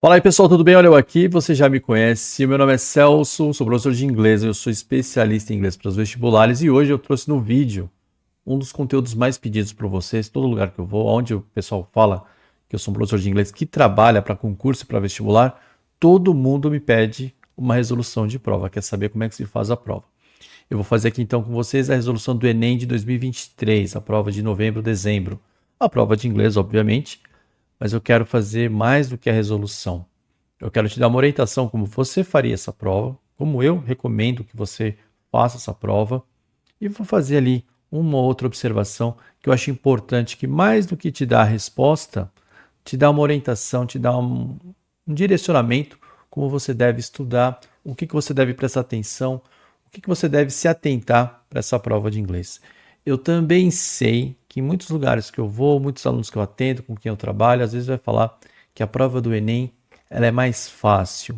Fala aí pessoal, tudo bem? Olha eu aqui, você já me conhece, meu nome é Celso, sou professor de inglês, eu sou especialista em inglês para os vestibulares e hoje eu trouxe no vídeo um dos conteúdos mais pedidos por vocês, todo lugar que eu vou, onde o pessoal fala que eu sou um professor de inglês que trabalha para concurso e para vestibular, todo mundo me pede uma resolução de prova, quer saber como é que se faz a prova. Eu vou fazer aqui então com vocês a resolução do Enem de 2023, a prova de novembro, dezembro, a prova de inglês, obviamente, mas eu quero fazer mais do que a resolução. Eu quero te dar uma orientação como você faria essa prova, como eu recomendo que você faça essa prova, e vou fazer ali uma ou outra observação que eu acho importante, que mais do que te dar a resposta, te dá uma orientação, te dá um direcionamento como você deve estudar, o que você deve prestar atenção, o que você deve se atentar para essa prova de inglês. Eu também sei que em muitos lugares que eu vou, muitos alunos que eu atendo, com quem eu trabalho, às vezes vai falar que a prova do Enem ela é mais fácil.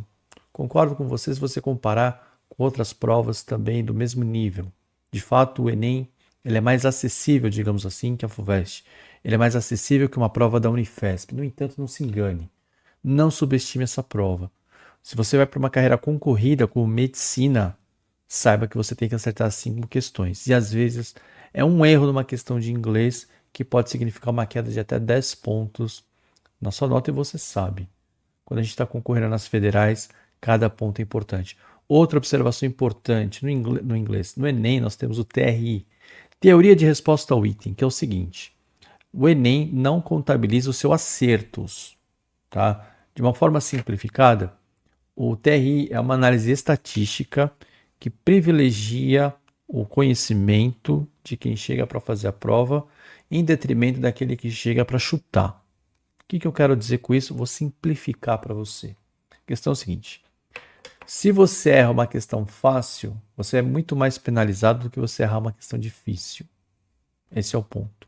Concordo com você se você comparar com outras provas também do mesmo nível. De fato, o Enem ele é mais acessível, digamos assim, que a FUVEST. Ele é mais acessível que uma prova da Unifesp. No entanto, não se engane. Não subestime essa prova. Se você vai para uma carreira concorrida como medicina, saiba que você tem que acertar 5 questões. E às vezes é um erro numa questão de inglês que pode significar uma queda de até 10 pontos na sua nota e você sabe. Quando a gente está concorrendo nas federais, cada ponto é importante. Outra observação importante no inglês, no Enem nós temos o TRI, Teoria de Resposta ao Item, que é o seguinte, o Enem não contabiliza os seus acertos, tá? De uma forma simplificada, o TRI é uma análise estatística que privilegia o conhecimento de quem chega para fazer a prova em detrimento daquele que chega para chutar. O que eu quero dizer com isso? Vou simplificar para você. A questão é o seguinte, se você erra uma questão fácil, você é muito mais penalizado do que você errar uma questão difícil. Esse é o ponto.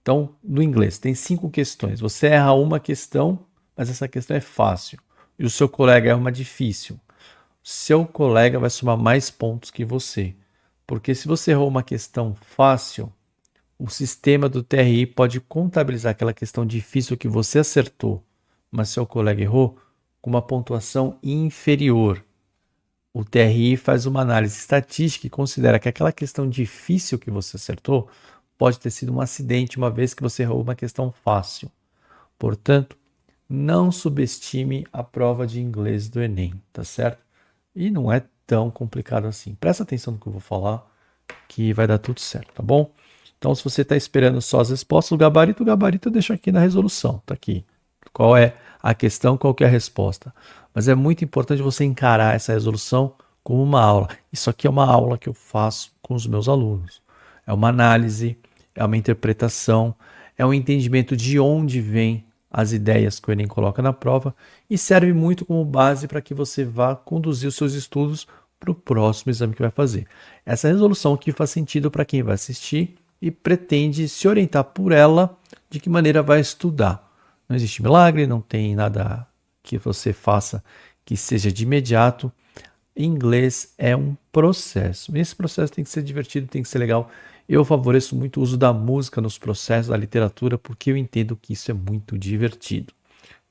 Então, no inglês, tem 5 questões. Você erra uma questão, mas essa questão é fácil. E o seu colega erra uma difícil. Seu colega vai somar mais pontos que você. Porque se você errou uma questão fácil, o sistema do TRI pode contabilizar aquela questão difícil que você acertou, mas seu colega errou, com uma pontuação inferior. O TRI faz uma análise estatística e considera que aquela questão difícil que você acertou pode ter sido um acidente, uma vez que você errou uma questão fácil. Portanto, não subestime a prova de inglês do Enem, tá certo? E não é tão complicado assim. Presta atenção no que eu vou falar, que vai dar tudo certo, tá bom? Então, se você está esperando só as respostas, o gabarito eu deixo aqui na resolução, tá aqui. Qual é a questão, qual que é a resposta. Mas é muito importante você encarar essa resolução como uma aula. Isso aqui é uma aula que eu faço com os meus alunos. É uma análise, é uma interpretação, é um entendimento de onde vem as ideias que o Enem coloca na prova e serve muito como base para que você vá conduzir os seus estudos para o próximo exame que vai fazer. Essa resolução aqui faz sentido para quem vai assistir e pretende se orientar por ela de que maneira vai estudar. Não existe milagre, não tem nada que você faça que seja de imediato. Inglês é um processo. Esse processo tem que ser divertido, tem que ser legal. Eu favoreço muito o uso da música nos processos da literatura porque eu entendo que isso é muito divertido.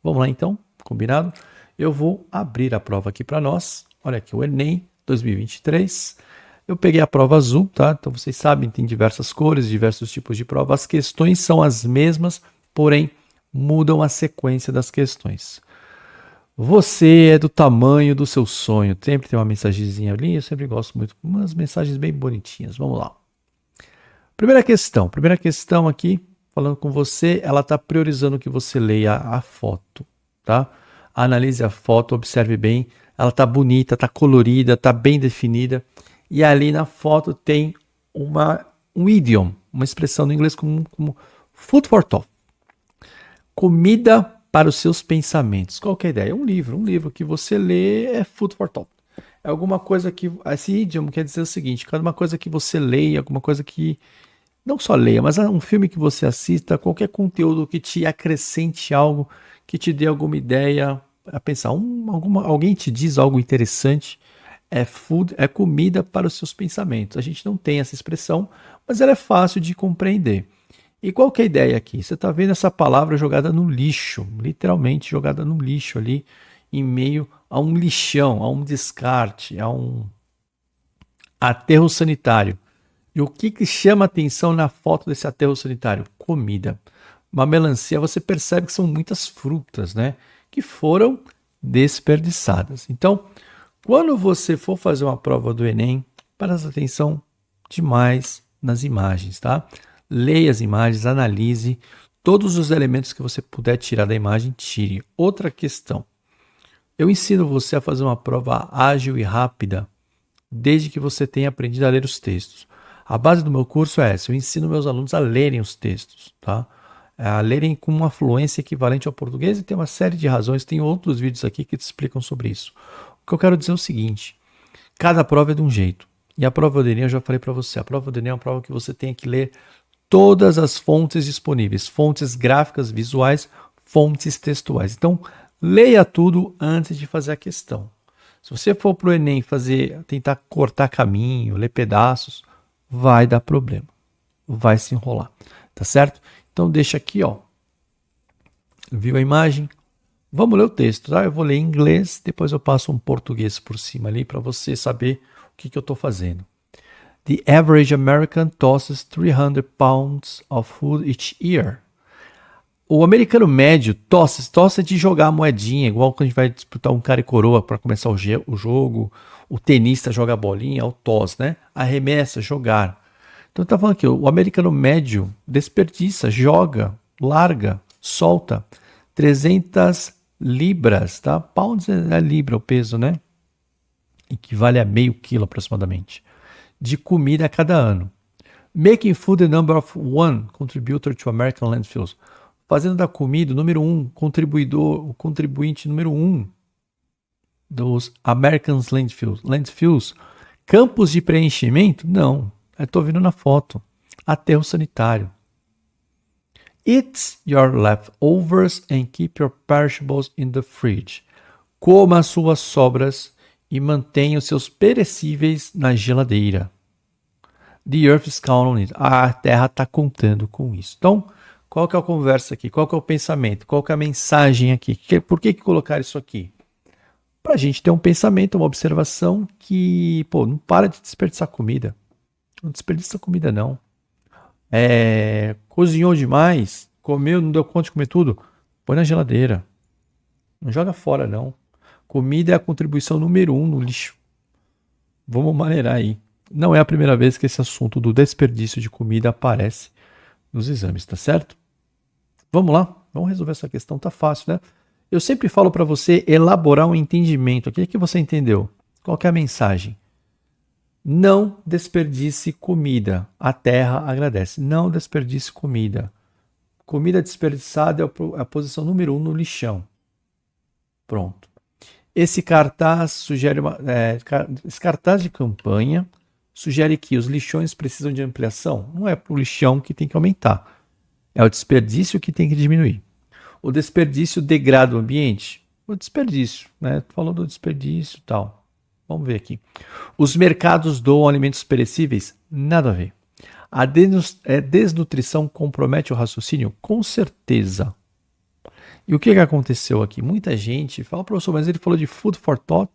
Vamos lá então, combinado? Eu vou abrir a prova aqui para nós. Olha aqui o Enem 2023. Eu peguei a prova azul, tá? Então vocês sabem, tem diversas cores, diversos tipos de prova. As questões são as mesmas, porém mudam a sequência das questões. Você é do tamanho do seu sonho. Sempre tem uma mensagenzinha ali, eu sempre gosto muito. Umas mensagens bem bonitinhas. Vamos lá. Primeira questão aqui, falando com você, ela está priorizando que você leia a foto, tá? Analise a foto, observe bem. Ela está bonita, está colorida, está bem definida. E ali na foto tem um idiom, uma expressão no inglês como food for thought. Comida para os seus pensamentos. Qual que é a ideia? Um livro que você lê é food for thought. É alguma coisa que... Esse idioma quer dizer o seguinte, cada coisa que você leia, alguma coisa que... Não só leia, mas um filme que você assista, qualquer conteúdo que te acrescente algo, que te dê alguma ideia a pensar. Alguém te diz algo interessante, é comida para os seus pensamentos. A gente não tem essa expressão, mas ela é fácil de compreender. E qual que é a ideia aqui? Você está vendo essa palavra jogada no lixo, literalmente jogada no lixo ali, em meio a um lixão, a um descarte, a um aterro sanitário. E o que chama atenção na foto desse aterro sanitário? Comida. Uma melancia, você percebe que são muitas frutas, né? Que foram desperdiçadas. Então, quando você for fazer uma prova do Enem, preste atenção demais nas imagens, tá? Leia as imagens, analise todos os elementos que você puder tirar da imagem, tire. Outra questão. Eu ensino você a fazer uma prova ágil e rápida desde que você tenha aprendido a ler os textos. A base do meu curso é essa, eu ensino meus alunos a lerem os textos, tá? A lerem com uma fluência equivalente ao português e tem uma série de razões, tem outros vídeos aqui que te explicam sobre isso. O que eu quero dizer é o seguinte, cada prova é de um jeito, e a prova do Enem eu já falei para você, a prova do Enem é uma prova que você tem que ler todas as fontes disponíveis, fontes gráficas, visuais, fontes textuais. Então, leia tudo antes de fazer a questão. Se você for para o Enem tentar cortar caminho, ler pedaços, vai dar problema, vai se enrolar, tá certo? Então deixa aqui, ó, viu a imagem? Vamos ler o texto, tá? Eu vou ler em inglês, depois eu passo um português por cima ali para você saber o que eu estou fazendo. The average American tosses 300 pounds of food each year. O americano médio tosse é de jogar a moedinha, igual quando a gente vai disputar um cara e coroa para começar o jogo, o tenista joga a bolinha, é o toss, né? Arremessa, jogar. Então tá falando aqui, o americano médio desperdiça, joga, larga, solta 300 libras, tá? Pounds é libra o peso, né? Equivale a meio quilo aproximadamente, de comida a cada ano. Making food the number of one contributor to American landfills. Fazendo da comida o número um, o contribuinte número um dos American landfills. Landfills, campos de preenchimento? Não, eu estou vendo na foto. Aterro sanitário. Eat your leftovers and keep your perishables in the fridge. Coma as suas sobras e mantenha os seus perecíveis na geladeira. The earth is counting on it. A Terra está contando com isso. Então, qual que é a conversa aqui? Qual que é o pensamento? Qual que é a mensagem aqui? Por que colocar isso aqui? Para a gente ter um pensamento, uma observação que, não para de desperdiçar comida. Não desperdiça comida, não. Cozinhou demais, comeu, não deu conta de comer tudo, põe na geladeira. Não joga fora, não. Comida é a contribuição número 1 no lixo. Vamos maneirar aí. Não é a primeira vez que esse assunto do desperdício de comida aparece nos exames, tá certo? Vamos lá, vamos resolver essa questão, tá fácil, né? Eu sempre falo para você elaborar um entendimento. O que você entendeu? Qual que é a mensagem? Não desperdice comida. A terra agradece. Não desperdice comida. Comida desperdiçada é a posição número 1 no lixão. Pronto. Esse cartaz sugere esse cartaz de campanha sugere que os lixões precisam de ampliação. Não é para o lixão que tem que aumentar. É o desperdício que tem que diminuir. O desperdício degrada o ambiente? O desperdício, né? Falou do desperdício e tal. Vamos ver aqui. Os mercados doam alimentos perecíveis? Nada a ver. A desnutrição compromete o raciocínio? Com certeza. E o que aconteceu aqui? Muita gente fala, professor, mas ele falou de food for thought.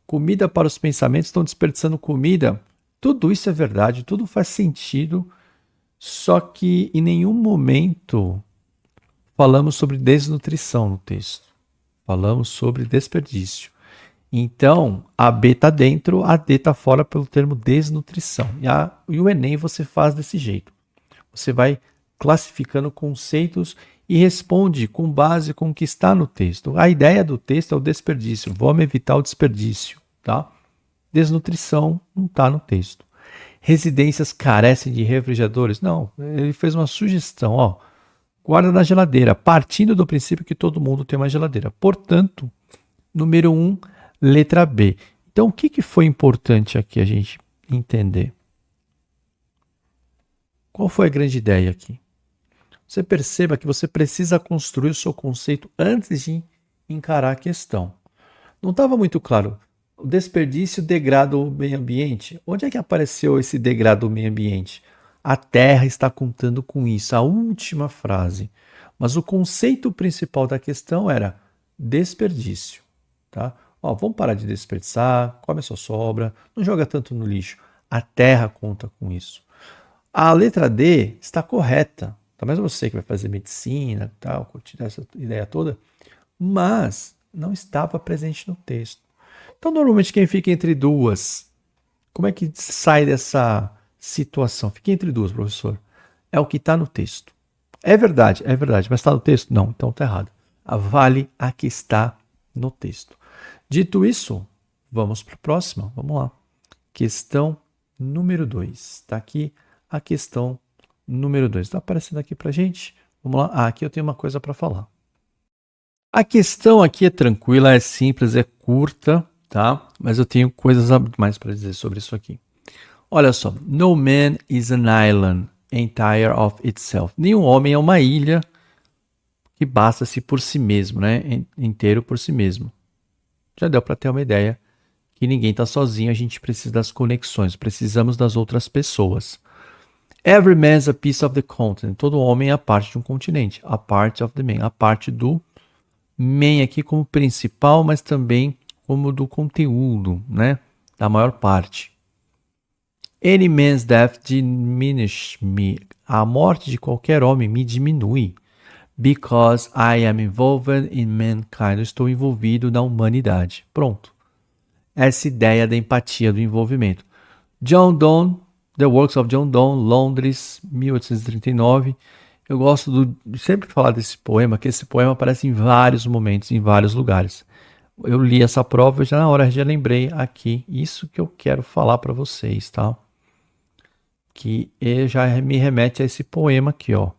Comida para os pensamentos, estão desperdiçando comida. Tudo isso é verdade, tudo faz sentido, só que em nenhum momento falamos sobre desnutrição no texto. Falamos sobre desperdício. Então, a B está dentro, a D está fora pelo termo desnutrição. E o Enem você faz desse jeito. Você vai classificando conceitos e responde com base com o que está no texto. A ideia do texto é o desperdício. Vamos evitar o desperdício, tá? Desnutrição não está no texto. Residências carecem de refrigeradores? Não, ele fez uma sugestão, ó. Guarda na geladeira, partindo do princípio que todo mundo tem uma geladeira. Portanto, número 1, letra B. Então, o que foi importante aqui a gente entender? Qual foi a grande ideia aqui? Você perceba que você precisa construir o seu conceito antes de encarar a questão. Não estava muito claro. O desperdício degrada o meio ambiente. Onde é que apareceu esse degrado do meio ambiente? A Terra está contando com isso, a última frase. Mas o conceito principal da questão era desperdício, tá? Ó, vamos parar de desperdiçar, come a sua sobra, não joga tanto no lixo. A Terra conta com isso. A letra D está correta, tá? Mas você que vai fazer medicina, tal, curtir essa ideia toda, mas não estava presente no texto. Então, normalmente, quem fica entre duas, como é que sai dessa situação? Fica entre duas, professor. É o que está no texto. É verdade, mas está no texto? Não, então está errado. Vale a que está no texto. Dito isso, vamos para a próxima. Vamos lá. Questão número 2. Está aqui a questão número 2. Está aparecendo aqui para gente? Vamos lá. Aqui eu tenho uma coisa para falar. A questão aqui é tranquila, é simples, é curta, tá? Mas eu tenho coisas a mais para dizer sobre isso aqui. Olha só. No man is an island entire of itself. Nenhum homem é uma ilha que basta-se por si mesmo, né? Inteiro por si mesmo. Já deu para ter uma ideia que ninguém está sozinho, a gente precisa das conexões, precisamos das outras pessoas. Every man is a piece of the continent. Todo homem é a parte de um continente. A part of the man. A parte do man aqui como principal, mas também como do conteúdo, né? Da maior parte. Any man's death diminish me. A morte de qualquer homem me diminui. Because I am involved in mankind. Eu estou envolvido na humanidade. Pronto. Essa ideia da empatia, do envolvimento. John Donne, The Works of John Donne, Londres, 1839. Eu gosto de sempre falar desse poema, que esse poema aparece em vários momentos, em vários lugares. Eu li essa prova e já na hora já lembrei aqui isso que eu quero falar para vocês, tá? Que já me remete a esse poema aqui, ó.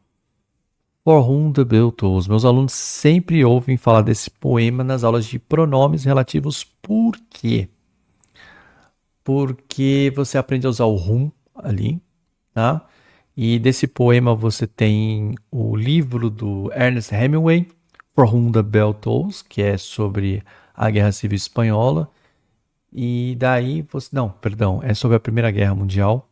For whom the bell tolls. Meus alunos sempre ouvem falar desse poema nas aulas de pronomes relativos. Por quê? Porque você aprende a usar o whom ali, tá? E desse poema você tem o livro do Ernest Hemingway, For Whom the Bell Tolls, que é sobre a Guerra Civil Espanhola. E daí você... Não, perdão, é sobre a Primeira Guerra Mundial.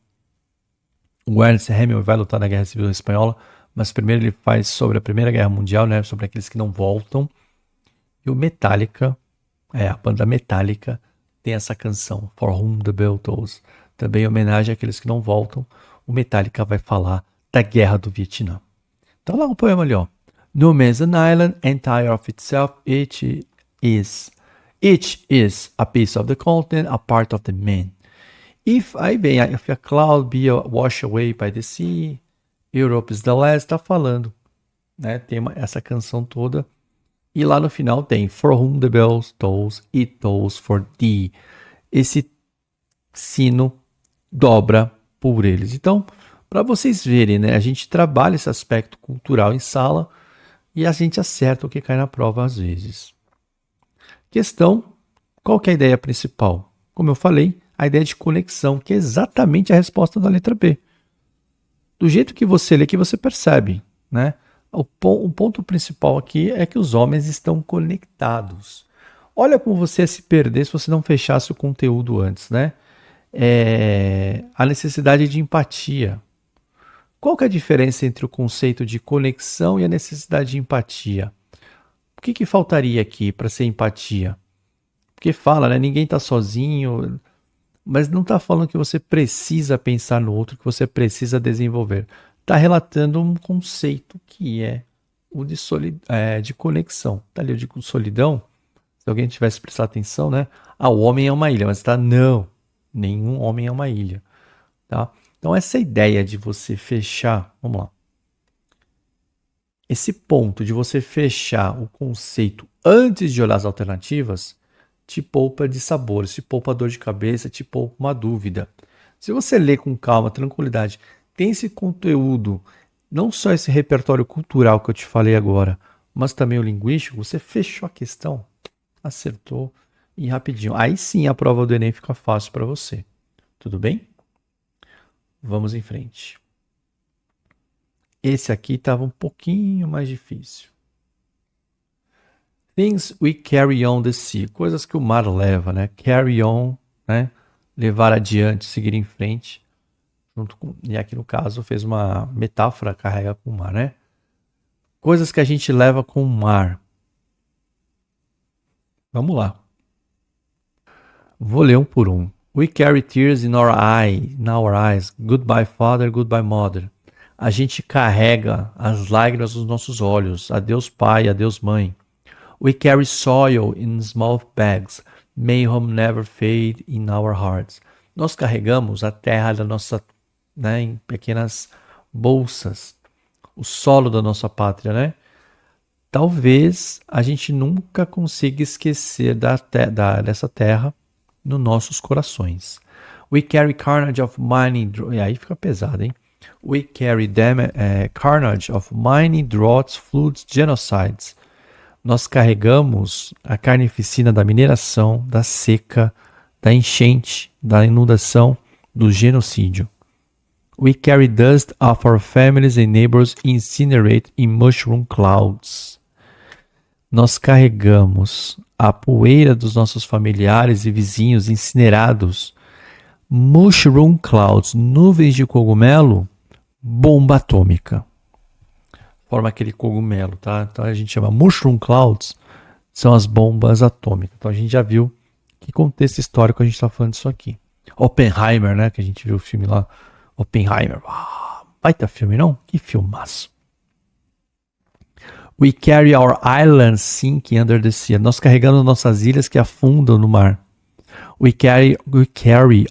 O Ernest Hemingway vai lutar na Guerra Civil Espanhola, mas primeiro ele faz sobre a Primeira Guerra Mundial, né? Sobre aqueles que não voltam. E o Metallica, a banda Metallica, tem essa canção, For Whom the Bell Tolls. Também em homenagem àqueles que não voltam. O Metallica vai falar da Guerra do Vietnã. Então lá o poema ali, ó. No man's an island, entire of itself, each is a piece of the continent, a part of the man. If a cloud be washed away by the sea, Europe is the last, tá falando, né? Tem essa canção toda. E lá no final tem For whom the bell tolls, it tolls for thee. Esse sino dobra por eles. Então, para vocês verem, né? A gente trabalha esse aspecto cultural em sala e a gente acerta o que cai na prova às vezes. Questão, qual que é a ideia principal? Como eu falei, a ideia de conexão, que é exatamente a resposta da letra B. Do jeito que você lê, que você percebe, né? O ponto principal aqui é que os homens estão conectados. Olha como você ia se perder se você não fechasse o conteúdo antes, né? A necessidade de empatia. Qual que é a diferença entre o conceito de conexão e a necessidade de empatia? O que faltaria aqui para ser empatia? Porque fala, né? Ninguém está sozinho, mas não está falando que você precisa pensar no outro, que você precisa desenvolver. Está relatando um conceito que é o de conexão. Está ali o de solidão. Se alguém tivesse prestado atenção, né? O homem é uma ilha, mas tá, não. Nenhum homem é uma ilha, tá? Então essa ideia de você fechar, vamos lá. Esse ponto de você fechar o conceito antes de olhar as alternativas te poupa de sabores, te poupa dor de cabeça, te poupa uma dúvida. Se você lê com calma, tranquilidade, tem esse conteúdo, não só esse repertório cultural que eu te falei agora, mas também o linguístico, você fechou a questão, acertou e rapidinho. Aí sim a prova do Enem fica fácil para você. Tudo bem? Vamos em frente. Esse aqui estava um pouquinho mais difícil. Things we carry on the sea. Coisas que o mar leva, né? Carry on, né? Levar adiante, seguir em frente. E aqui no caso fez uma metáfora, carrega com o mar, né? Coisas que a gente leva com o mar. Vamos lá. Vou ler um por um. We carry tears in our eyes. Goodbye father, goodbye mother. A gente carrega as lágrimas nos nossos olhos. Adeus pai, adeus mãe. We carry soil in small bags. May home never fade in our hearts. Nós carregamos a terra da nossa, né, em pequenas bolsas. O solo da nossa pátria, né? Talvez a gente nunca consiga esquecer dessa terra nos nossos corações. We carry carnage of mining... E aí fica pesado, hein? We carry carnage of mining, droughts, floods, genocides. Nós carregamos a carnificina da mineração, da seca, da enchente, da inundação, do genocídio. We carry dust of our families and neighbors incinerate in mushroom clouds. Nós carregamos a poeira dos nossos familiares e vizinhos incinerados. Mushroom clouds, nuvens de cogumelo, bomba atômica. Forma aquele cogumelo, tá? Então a gente chama mushroom clouds, são as bombas atômicas. Então a gente já viu que contexto histórico a gente está falando disso aqui. Oppenheimer, né? Que a gente viu o filme lá. Oppenheimer. Baita filme, não? Que filmaço. We carry our islands sinking under the sea. Nós carregamos nossas ilhas que afundam no mar. We carry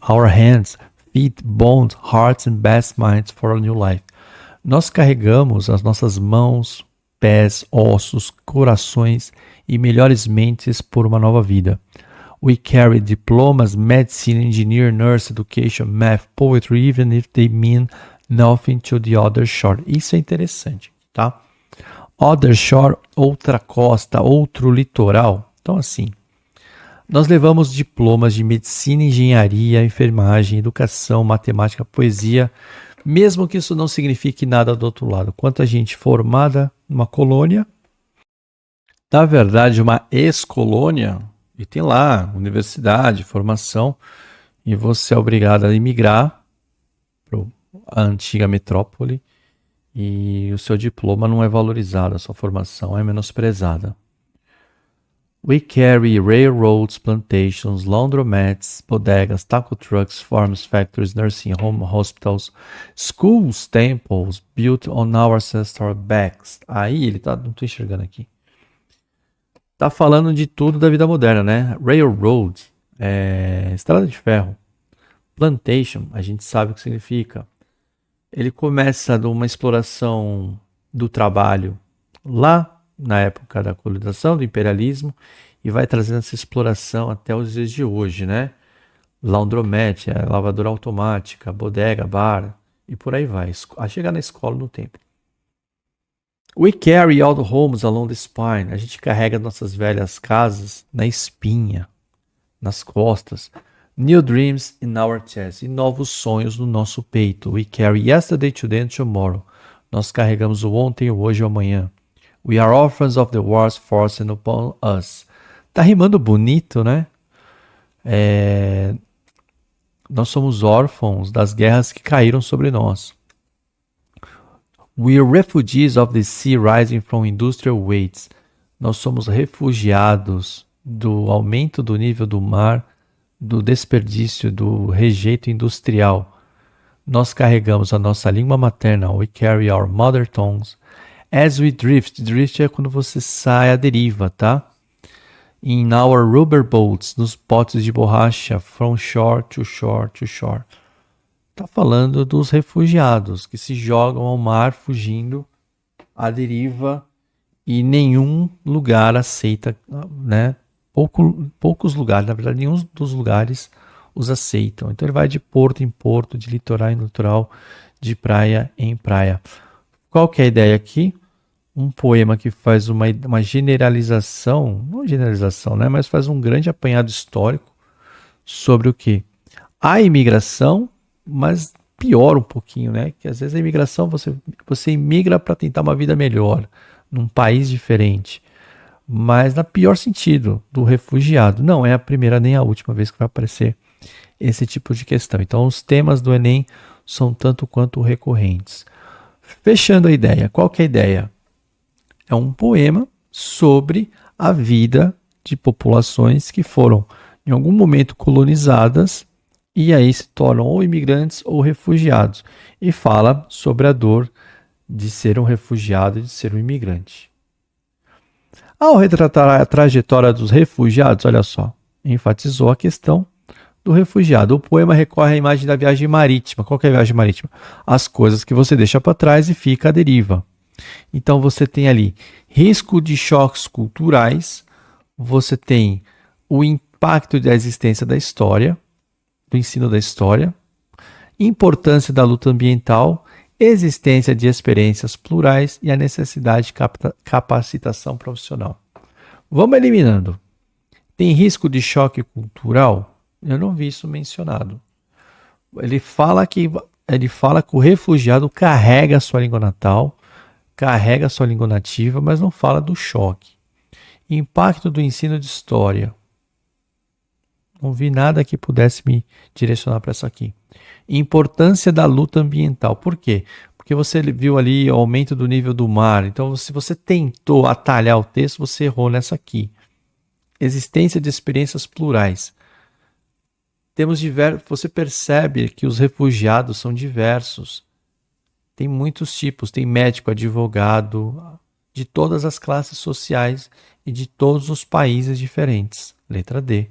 our hands, feet, bones, hearts and best minds for a new life. Nós carregamos as nossas mãos, pés, ossos, corações e melhores mentes por uma nova vida. We carry diplomas, medicine, engineer, nurse, education, math, poetry, even if they mean nothing to the other shore. Isso é interessante, tá? Other shore, outra costa, outro litoral. Então, assim, nós levamos diplomas de medicina, engenharia, enfermagem, educação, matemática, poesia, mesmo que isso não signifique nada do outro lado. Quanta gente formada numa colônia, na verdade, uma ex-colônia, e tem lá universidade, formação, e você é obrigado a emigrar para a antiga metrópole, e o seu diploma não é valorizado, a sua formação é menosprezada. We carry railroads, plantations, laundromats, bodegas, taco trucks, farms, factories, nursing home, hospitals, schools, temples, built on our ancestral backs. Aí ele tá, não tô enxergando aqui. Tá falando de tudo da vida moderna, né? Railroad, estrada de ferro. Plantation, a gente sabe o que significa. Ele começa de uma exploração do trabalho lá na época da colonização, do imperialismo, e vai trazendo essa exploração até os dias de hoje, né? Laundromat, lavadora automática, bodega, bar, e por aí vai, a chegar na escola no tempo. We carry all the homes along the spine. A gente carrega nossas velhas casas na espinha, nas costas. New dreams in our chest. E novos sonhos no nosso peito. We carry yesterday, today and tomorrow. Nós carregamos o ontem, o hoje e o amanhã. We are orphans of the wars forced upon us. Tá rimando bonito, né? Nós somos órfãos das guerras que caíram sobre nós. We are refugees of the sea rising from industrial weights. Nós somos refugiados do aumento do nível do mar, do desperdício, do rejeito industrial. Nós carregamos a nossa língua materna. We carry our mother tongues. As we drift. Drift é quando você sai à deriva, tá? In our rubber boats. Nos potes de borracha. From shore to shore to shore. Tá falando dos refugiados que se jogam ao mar fugindo à deriva e nenhum lugar aceita, né? Poucos lugares, na verdade, nenhum dos lugares os aceitam. Então ele vai de porto em porto, de litoral em litoral, de praia em praia. Qual que é a ideia aqui? Um poema que faz uma generalização, não generalização, né? Mas faz um grande apanhado histórico sobre o quê? A imigração, mas pior um pouquinho, né? Que às vezes a imigração, você imigra para tentar uma vida melhor, num país diferente. Mas na pior sentido, do refugiado. Não é a primeira nem a última vez que vai aparecer esse tipo de questão. Então os temas do Enem são tanto quanto recorrentes. Fechando a ideia, qual que é a ideia? É um poema sobre a vida de populações que foram em algum momento colonizadas e aí se tornam ou imigrantes ou refugiados. E fala sobre a dor de ser um refugiado e de ser um imigrante. Ao retratar a trajetória dos refugiados, olha só, enfatizou a questão do refugiado. O poema recorre à imagem da viagem marítima. Qual que é a viagem marítima? As coisas que você deixa para trás e fica à deriva. Então você tem ali risco de choques culturais, você tem o impacto da existência da história, do ensino da história, importância da luta ambiental, existência de experiências plurais e a necessidade de capacitação profissional. Vamos eliminando. Tem risco de choque cultural? Eu não vi isso mencionado. Ele fala que o refugiado carrega a sua língua natal, carrega a sua língua nativa, mas não fala do choque. Impacto do ensino de história. Não vi nada que pudesse me direcionar para isso aqui. Importância da luta ambiental. Por quê? Porque você viu ali o aumento do nível do mar. Então, se você tentou atalhar o texto, você errou nessa aqui. Existência de experiências plurais. Você percebe que os refugiados são diversos. Tem muitos tipos. Tem médico, advogado, de todas as classes sociais e de todos os países diferentes. Letra D.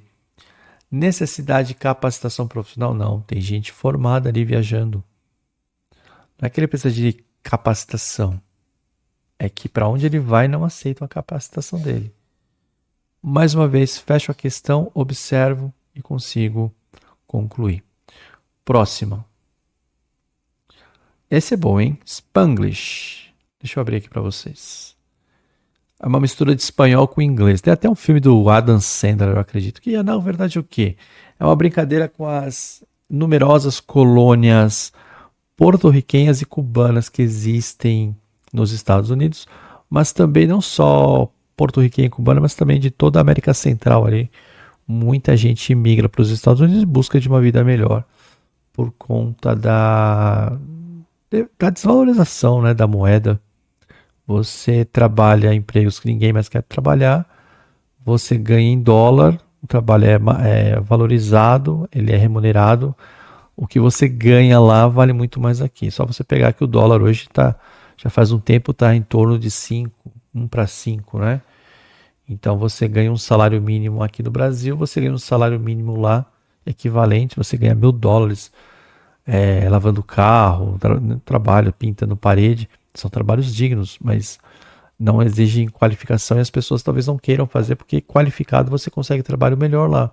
Necessidade de capacitação profissional? Não, tem gente formada ali viajando. Não é que ele precisa de capacitação. É que para onde ele vai não aceitam a capacitação dele. Mais uma vez, fecho a questão, observo e consigo concluir. Próxima. Esse é bom, hein? Spanglish. Deixa eu abrir aqui para vocês. É uma mistura de espanhol com inglês. Tem até um filme do Adam Sandler, eu acredito. Que é, na verdade, o quê? É uma brincadeira com as numerosas colônias porto-riquenhas e cubanas que existem nos Estados Unidos, mas também não só porto-riquenha e cubana, mas também de toda a América Central ali. Muita gente migra para os Estados Unidos em busca de uma vida melhor por conta da desvalorização, né, da moeda. Você trabalha em empregos que ninguém mais quer trabalhar, você ganha em dólar, o trabalho é valorizado, ele é remunerado, o que você ganha lá vale muito mais aqui. Só você pegar que o dólar hoje já faz um tempo está em torno de 5, 1 para 5, né? Então você ganha um salário mínimo aqui no Brasil, você ganha um salário mínimo lá equivalente, você ganha $1.000 lavando carro, trabalho, pintando parede. São trabalhos dignos, mas não exigem qualificação e as pessoas talvez não queiram fazer porque qualificado você consegue trabalho melhor lá.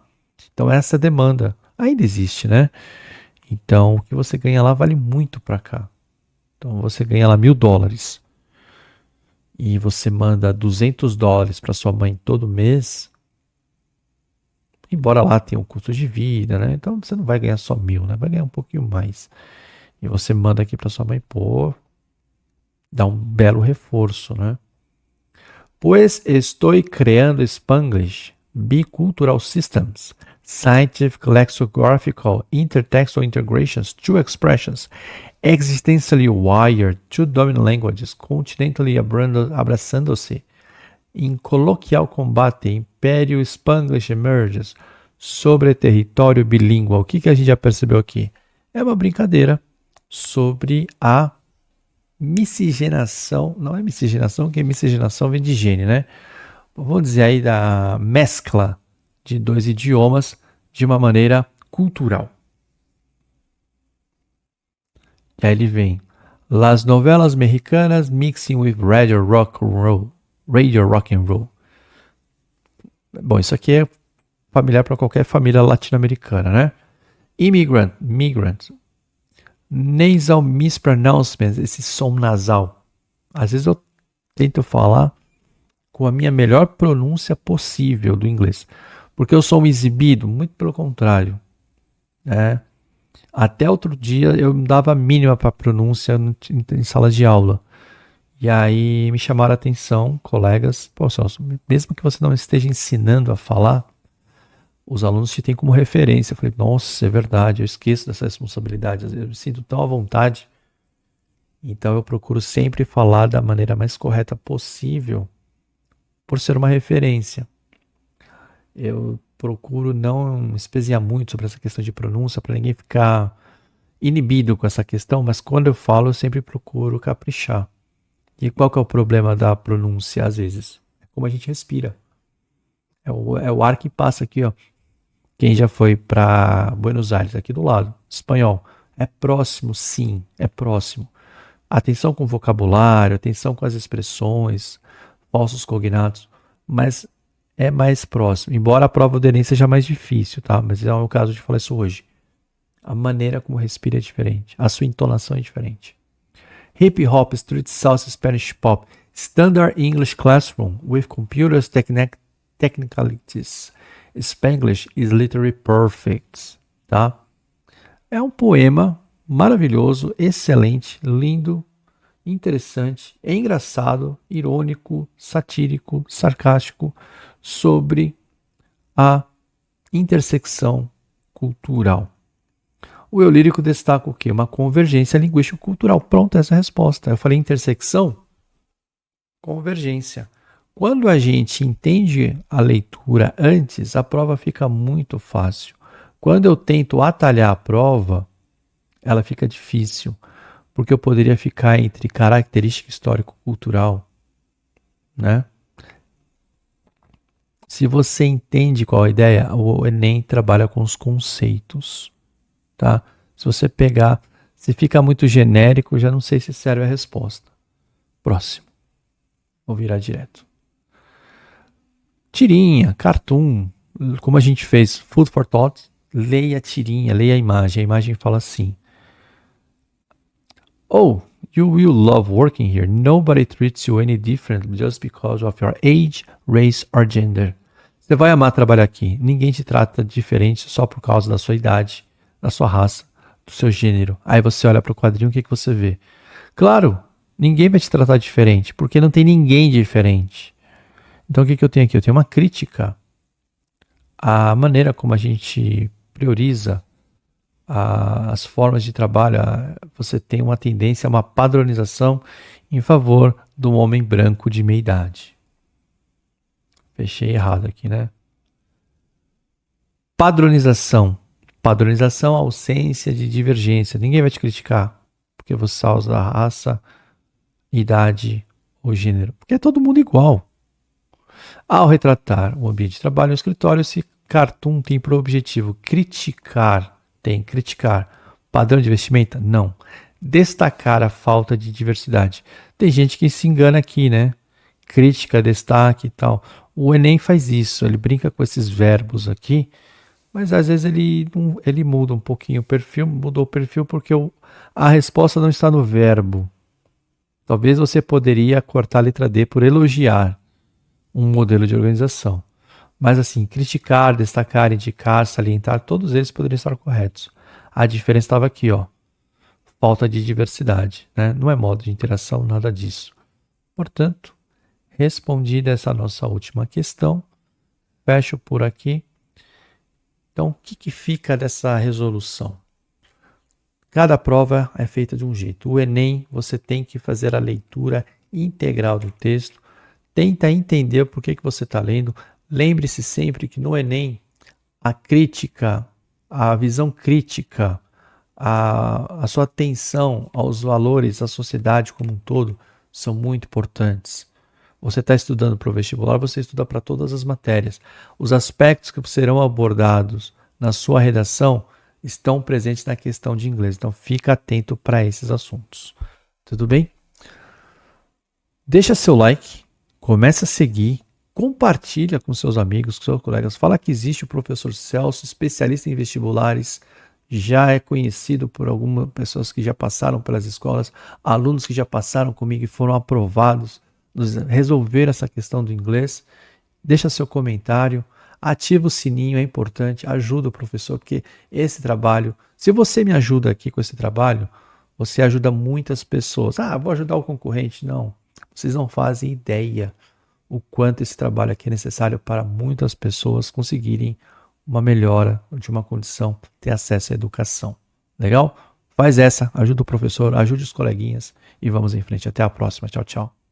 Então essa demanda ainda existe, né? Então o que você ganha lá vale muito para cá. Então você ganha lá $1.000 e você manda $200 para sua mãe todo mês. Embora lá tenha um custo de vida, né? Então você não vai ganhar só 1.000, né? Vai ganhar um pouquinho mais. E você manda aqui para sua mãe, pô, dá um belo reforço, né? Pues estou criando Spanglish, Bicultural Systems, Scientific Lexicographical Intertextual Integrations, Two Expressions, Existentially Wired, Two Dominant Languages, Continentally Abraçando-se, em Coloquial Combate, Império Spanglish Emerges, sobre território bilíngue. O que a gente já percebeu aqui? É uma brincadeira sobre a miscigenação, não é miscigenação, porque miscigenação vem de gene, né? Vamos dizer aí da mescla de dois idiomas de uma maneira cultural. E aí ele vem, Las novelas mexicanas mixing with radio rock and roll. Radio rock and roll. Bom, isso aqui é familiar para qualquer família latino-americana, né? Immigrant, migrant. Nasal mispronouncements, esse som nasal. Às vezes eu tento falar com a minha melhor pronúncia possível do inglês. Porque eu sou um exibido, muito pelo contrário. Né? Até outro dia eu dava a mínima para pronúncia em sala de aula. E aí me chamaram a atenção, colegas, pô, Celso, mesmo que você não esteja ensinando a falar, os alunos te têm como referência. Eu falei, nossa, é verdade, eu esqueço dessa responsabilidade. Às vezes eu me sinto tão à vontade. Então eu procuro sempre falar da maneira mais correta possível, por ser uma referência. Eu procuro não espeziar muito sobre essa questão de pronúncia, para ninguém ficar inibido com essa questão, mas quando eu falo, eu sempre procuro caprichar. E qual que é o problema da pronúncia, às vezes? É como a gente respira. É o ar que passa aqui, ó. Quem já foi para Buenos Aires, aqui do lado, espanhol, é próximo, sim, é próximo. Atenção com o vocabulário, atenção com as expressões, falsos cognatos, mas é mais próximo. Embora a prova do Enem seja mais difícil, tá? Mas é o caso de falar isso hoje. A maneira como respira é diferente, a sua entonação é diferente. Hip hop, street salsa, Spanish pop, standard English classroom with computers technicalities. Spanglish is literally perfect, tá? É um poema maravilhoso, excelente, lindo, interessante, engraçado, irônico, satírico, sarcástico sobre a intersecção cultural. O eu lírico destaca o quê? Uma convergência linguístico-cultural. Pronto, essa é a resposta. Eu falei intersecção? Convergência. Quando a gente entende a leitura antes, a prova fica muito fácil. Quando eu tento atalhar a prova, ela fica difícil, porque eu poderia ficar entre característica histórico-cultural, né? Se você entende qual a ideia, o Enem trabalha com os conceitos, tá? Se você pegar, se fica muito genérico, já não sei se serve a resposta. Próximo. Vou virar direto. Tirinha, cartoon, como a gente fez, Food for Thought, leia a tirinha, leia a imagem. A imagem fala assim: Oh, you will love working here. Nobody treats you any different just because of your age, race or gender. Você vai amar trabalhar aqui. Ninguém te trata diferente só por causa da sua idade, da sua raça, do seu gênero. Aí você olha para o quadrinho, o que você vê? Claro, ninguém vai te tratar diferente, porque não tem ninguém diferente. Então o que eu tenho aqui? Eu tenho uma crítica à maneira como a gente prioriza as formas de trabalho. Você tem uma tendência a uma padronização em favor do homem branco de meia idade. Fechei errado aqui, né? Padronização. Padronização, ausência de divergência. Ninguém vai te criticar porque você usa a raça, idade ou gênero. Porque é todo mundo igual. Ao retratar o ambiente de trabalho no escritório, esse cartoon tem por objetivo criticar. Tem criticar. Padrão de vestimenta? Não. Destacar a falta de diversidade. Tem gente que se engana aqui, né? Crítica, destaque e tal. O Enem faz isso, ele brinca com esses verbos aqui, mas às vezes ele muda um pouquinho o perfil, mudou o perfil porque a resposta não está no verbo. Talvez você poderia cortar a letra D por elogiar um modelo de organização. Mas assim, criticar, destacar, indicar, salientar, todos eles poderiam estar corretos. A diferença estava aqui, ó. Falta de diversidade, né? Não é modo de interação, nada disso. Portanto, respondida essa nossa última questão, fecho por aqui. Então, o que fica dessa resolução? Cada prova é feita de um jeito. O Enem, você tem que fazer a leitura integral do texto. Tenta entender por que você está lendo. Lembre-se sempre que no Enem, a crítica, a visão crítica, a sua atenção aos valores da sociedade como um todo são muito importantes. Você está estudando para o vestibular, você estuda para todas as matérias. Os aspectos que serão abordados na sua redação estão presentes na questão de inglês. Então, fica atento para esses assuntos. Tudo bem? Deixa seu like, comece a seguir, compartilha com seus amigos, com seus colegas. Fala que existe o professor Celso, especialista em vestibulares, já é conhecido por algumas pessoas que já passaram pelas escolas, alunos que já passaram comigo e foram aprovados, resolver essa questão do inglês. Deixa seu comentário, ativa o sininho, é importante, ajuda o professor, porque esse trabalho, se você me ajuda aqui com esse trabalho, você ajuda muitas pessoas. Vou ajudar o concorrente. Não, vocês não fazem ideia o quanto esse trabalho aqui é necessário para muitas pessoas conseguirem uma melhora de uma condição, ter acesso à educação. Legal? Faz essa, ajuda o professor, ajude os coleguinhas e vamos em frente. Até a próxima. Tchau, tchau.